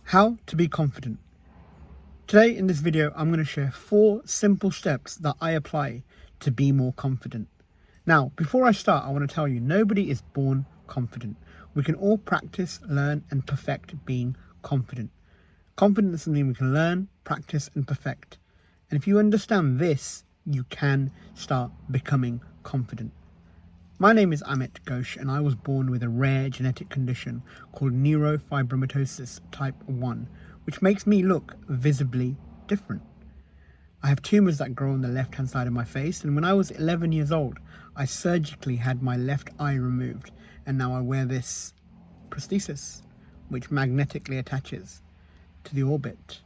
How to be confident. Today in this video, I'm going to share 4 simple steps that I apply to be more confident. Now, before I start, I want to tell you, nobody is born confident. We can all practice, learn, and perfect being confident. Confidence is something we can learn, practice, and perfect. And if you understand this, you can start becoming confident. My name is Amit Ghosh, and I was born with a rare genetic condition called neurofibromatosis type 1, which makes me look visibly different. I have tumours that grow on the left-hand side of my face, and when I was 11 years old, I surgically had my left eye removed, and now I wear this prosthesis, which magnetically attaches to the orbit.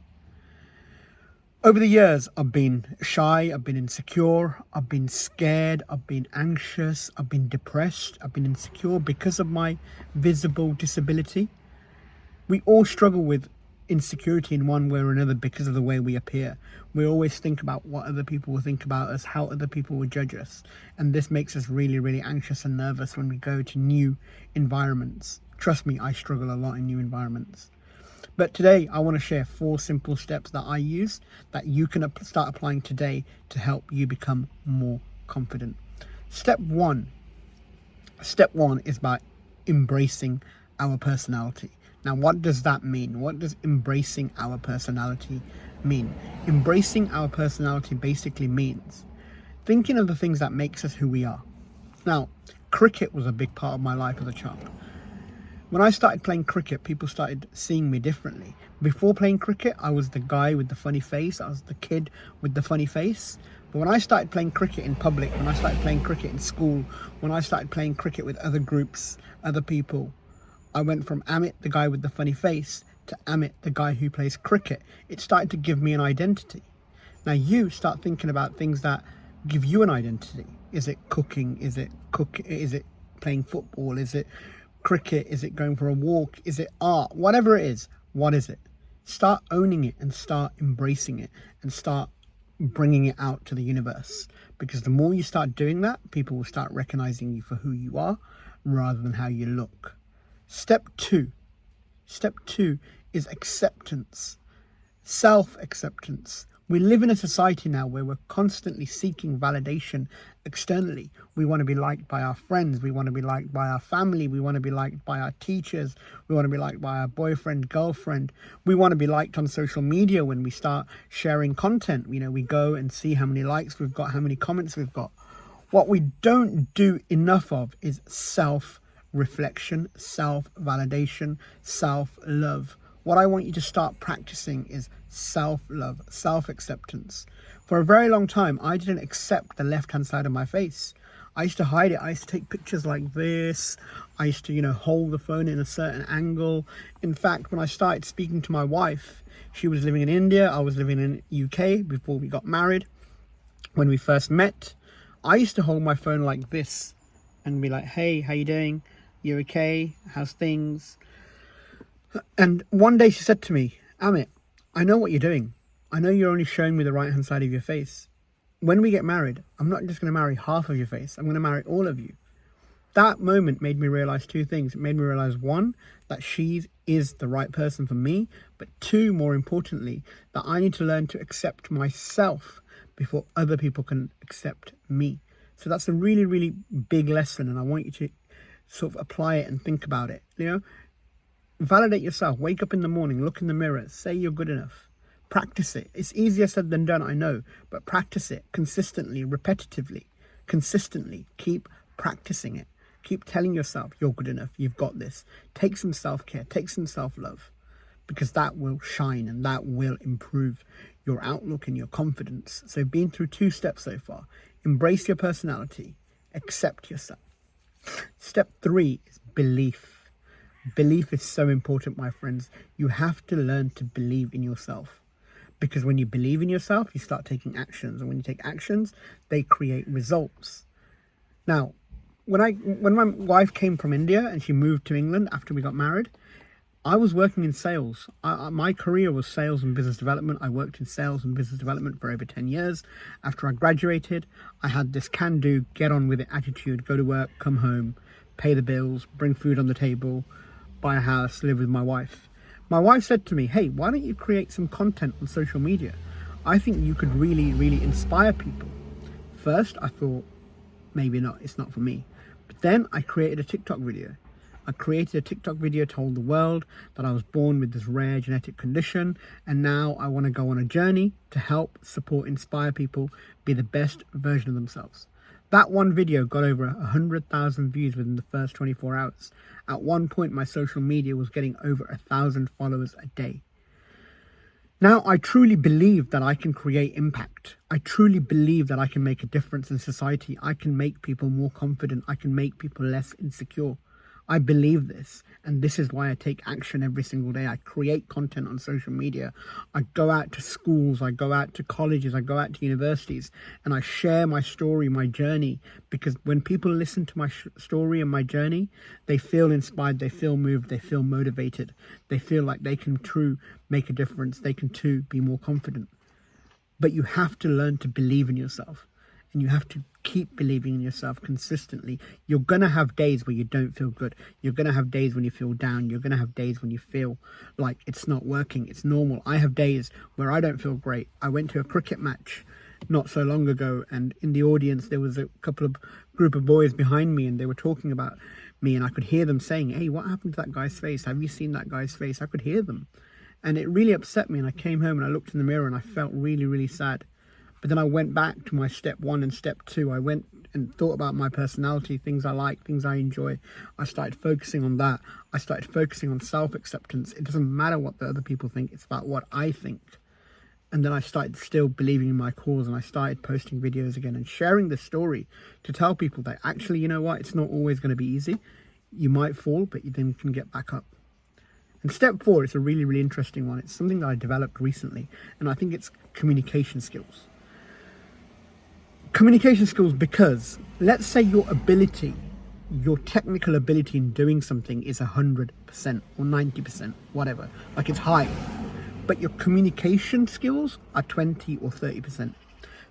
Over the years, I've been shy, I've been insecure, I've been scared, I've been anxious, I've been depressed, I've been insecure because of my visible disability. We all struggle with insecurity in one way or another because of the way we appear. We always think about what other people will think about us, how other people will judge us. And this makes us really, really anxious and nervous when we go to new environments. Trust me, I struggle a lot in new environments. But today I want to share 4 simple steps that I use that you can start applying today to help you become more confident. Step one is about embracing our personality. Now, what does that mean? What does embracing our personality mean? Embracing our personality basically means thinking of the things that makes us who we are. Now, cricket was a big part of my life as a child. When I started playing cricket, people started seeing me differently. Before playing cricket, I was the guy with the funny face. I was the kid with the funny face. But when I started playing cricket in public, when I started playing cricket in school, when I started playing cricket with other groups, other people, I went from Amit, the guy with the funny face, to Amit, the guy who plays cricket. It started to give me an identity. Now you start thinking about things that give you an identity. Is it cooking? Is it playing football? Is it cricket? Is it going for a walk? Is it art? Whatever it is, what is it? Start owning it and start embracing it and start bringing it out to the universe. Because the more you start doing that, people will start recognizing you for who you are rather than how you look. Step two is acceptance, self-acceptance. We live in a society now where we're constantly seeking validation externally. We want to be liked by our friends. We want to be liked by our family. We want to be liked by our teachers. We want to be liked by our boyfriend, girlfriend. We want to be liked on social media when we start sharing content. You know, we go and see how many likes we've got, how many comments we've got. What we don't do enough of is self-reflection, self-validation, self-love. What I want you to start practicing is self-love, self-acceptance. For a very long time, I didn't accept the left-hand side of my face. I used to hide it. I used to take pictures like this. I used to, hold the phone in a certain angle. In fact, when I started speaking to my wife, she was living in India. I was living in UK before we got married. When we first met, I used to hold my phone like this and be like, hey, how you doing? You okay? How's things? And one day she said to me, Amit, I know what you're doing. I know you're only showing me the right-hand side of your face. When we get married, I'm not just going to marry half of your face. I'm going to marry all of you. That moment made me realize 2 things. It made me realize, 1, that she is the right person for me. But 2, more importantly, that I need to learn to accept myself before other people can accept me. So that's a really, really big lesson. And I want you to sort of apply it and think about it. Validate yourself. Wake up in the morning, look in the mirror, say you're good enough. Practice it. It's easier said than done, I know, but practice it consistently, repetitively, consistently. Keep practicing it. Keep telling yourself you're good enough, you've got this. Take some self-care, take some self-love, because that will shine and that will improve your outlook and your confidence. So been through 2 steps so far. Embrace your personality, accept yourself. Step 3 is belief. Belief is so important, my friends. You have to learn to believe in yourself. Because when you believe in yourself, you start taking actions. And when you take actions, they create results. Now, when my wife came from India and she moved to England after we got married, I was working in sales. My career was sales and business development. I worked in sales and business development for over 10 years. After I graduated, I had this can-do, get-on-with-it attitude, go to work, come home, pay the bills, bring food on the table, buy a house, live with my wife. My wife said to me, hey, why don't you create some content on social media? I think you could really, really inspire people. First, I thought, maybe not, it's not for me. But then I created a TikTok video. I created a TikTok video, told the world that I was born with this rare genetic condition, and now I want to go on a journey to help, support, inspire people be the best version of themselves. That one video got over 100,000 views within the first 24 hours. At one point, my social media was getting over 1,000 followers a day. Now, I truly believe that I can create impact. I truly believe that I can make a difference in society. I can make people more confident. I can make people less insecure. I believe this, and this is why I take action every single day. I create content on social media. I go out to schools, I go out to colleges, I go out to universities, and I share my story, my journey, because when people listen to my story and my journey, they feel inspired, they feel moved, they feel motivated, they feel like they can too make a difference, they can too be more confident. But you have to learn to believe in yourself. And you have to keep believing in yourself consistently. You're going to have days where you don't feel good. You're going to have days when you feel down. You're going to have days when you feel like it's not working. It's normal. I have days where I don't feel great. I went to a cricket match not so long ago, and in the audience there was a group of boys behind me, and they were talking about me, and I could hear them saying, hey, what happened to that guy's face? Have you seen that guy's face? I could hear them. And it really upset me, and I came home and I looked in the mirror and I felt really, really sad. But then I went back to my step 1 and step 2. I went and thought about my personality, things I like, things I enjoy. I started focusing on that. I started focusing on self-acceptance. It doesn't matter what the other people think. It's about what I think. And then I started still believing in my cause, and I started posting videos again and sharing the story to tell people that actually, you know what, it's not always going to be easy. You might fall, but you then can get back up. And step 4 is a really, really interesting one. It's something that I developed recently, and I think it's communication skills. Communication skills, because let's say your technical ability in doing something is 100% or 90%, whatever, like it's high, but your communication skills are 20 or 30%.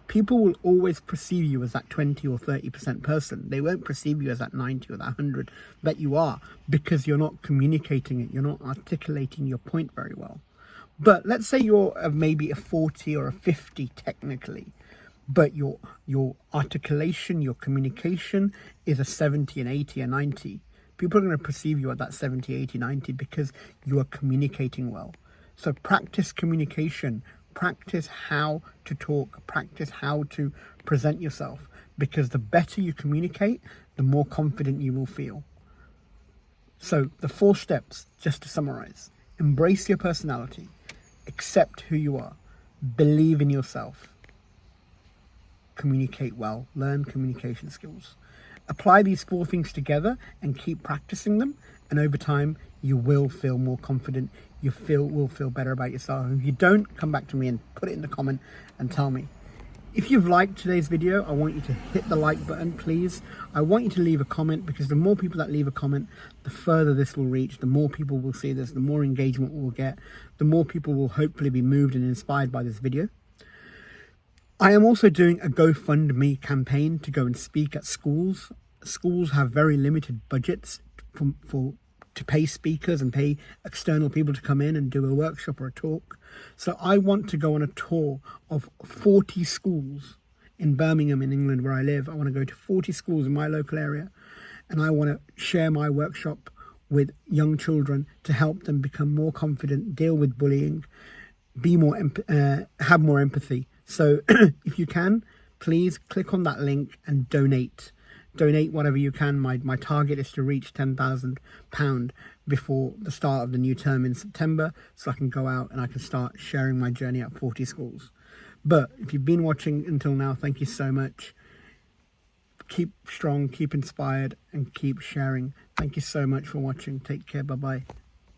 People will always perceive you as that 20 or 30% person. They won't perceive you as that 90 or that 100 that you are, because you're not communicating it. You're not articulating your point very well. But let's say you're maybe a 40 or a 50 technically, but your articulation, your communication is a 70 and 80 and 90. People are going to perceive you at that 70, 80, 90 because you are communicating well. So practice communication, practice how to talk, practice how to present yourself, because the better you communicate, the more confident you will feel. So the 4 steps, just to summarize: embrace your personality, accept who you are, believe in yourself, communicate well, learn communication skills. Apply these 4 things together and keep practicing them, and over time you will feel more confident. You will feel better about yourself. If you don't, come back to me and put it in the comment and tell me. If you've liked today's video, I want you to hit the like button, please. I want you to leave a comment, because the more people that leave a comment, the further this will reach, the more people will see this, the more engagement we'll get, the more people will hopefully be moved and inspired by this video. I am also doing a GoFundMe campaign to go and speak at schools. Schools have very limited budgets to pay speakers and pay external people to come in and do a workshop or a talk. So I want to go on a tour of 40 schools in Birmingham, in England, where I live. I want to go to 40 schools in my local area, and I want to share my workshop with young children to help them become more confident, deal with bullying, have more empathy. So if you can, please click on that link and donate. Donate whatever you can. My target is to reach £10,000 before the start of the new term in September, so I can go out and I can start sharing my journey at 40 schools. But if you've been watching until now, thank you so much. Keep strong, keep inspired, and keep sharing. Thank you so much for watching. Take care. Bye-bye.